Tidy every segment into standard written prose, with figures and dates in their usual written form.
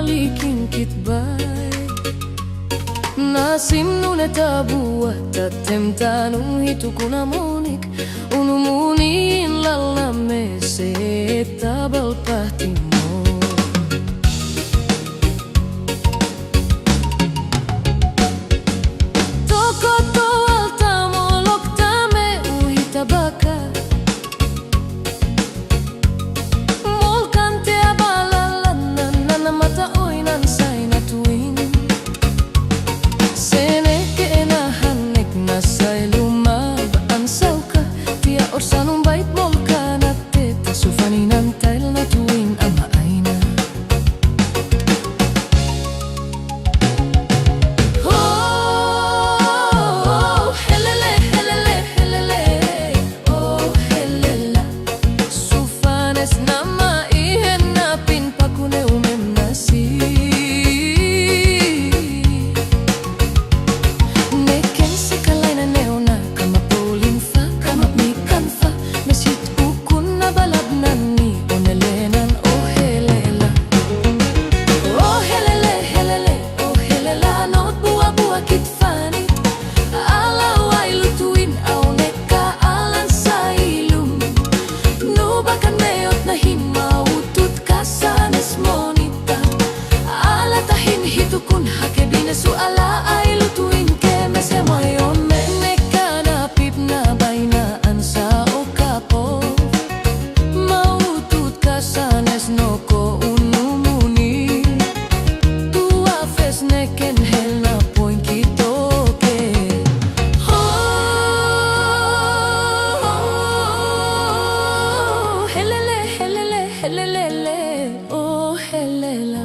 balikin kitbay Nasim nune tabua tatemtanun hitu kunamunik Unumunin lalame se tabal pahtimo Toko toal tamo loktame uhitabaka Molkante abalalan na mata oinan say natuin Seneke enahanek na say lumab ang sauka Tia orsanong bait molka na teta Sufaninan tail na tuwing ang maaina Oh, helele, helele, helele Oh, helela Sufanes na maihenapin Pakune umemnasi Neken sekalay na neona Kamapulin fa, kamapnikan fa Mesit ukun na balab na ni Onelenan, oh helela Oh helele, helele, oh helela Not buwa-buwa kitfanit Alaw ay lutuin Aw neka alan sa ilum Nubakan meot na hinmautut Kasanes monita Alatahin hitukun Hake binesu ala ay lutuin Kemese mayon me Neka napip na bainaan sa okapo Mautut kasanes noko unumuni Tua fes neken hel na poin kitoke Oh, helele, helele, helele Oh, helela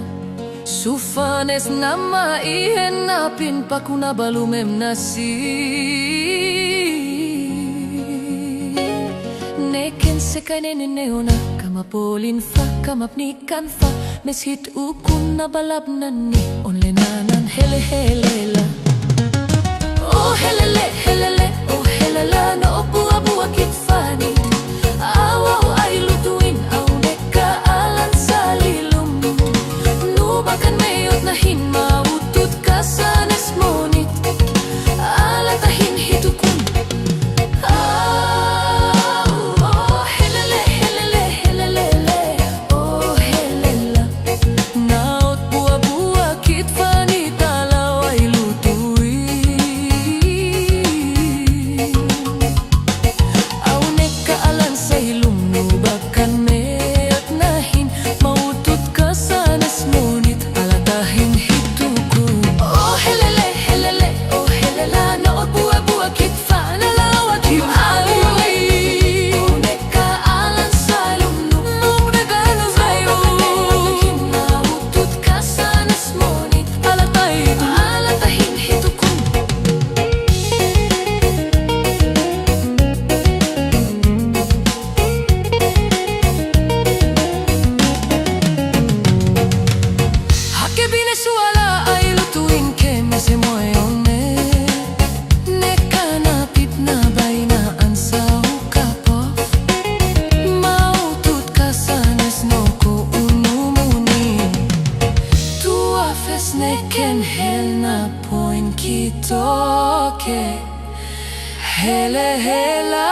Sufanes na maihenapin Pakuna balumem nasi Neken sekay neneona Kamapolin fa, kamapnikan fa Meshit ukun na balab na ni Onlenanan hele helela Oh helele, helele, oh helela No buwa-buwa kitfani Awaw ay lutuin Aw neka alan sa lilum Nubakan meot na hinmautut Kasanes monit Alatahin hitukun Oh helele, helele, helele Oh helela Naot buwa-buwa kitfani Talaw ay lutuin Aw neka alan sa hilum Nubakan meot nahin Mautut kasanes monit Alatahin hitukun Oh helele, helele, oh helela Naot buwa-buwa kitfan Alawat himaluwi Oh neka alan sa hilum Nubakan sa'yo Mautut kasanes monit Alatahin hitukun Hake binesu ala ay lutuin Kemese moyon me Neka napip na bainaan sa ukapo Mautut kasanes noko unumuni Tua fes neken hel na poin kitoke Hele hela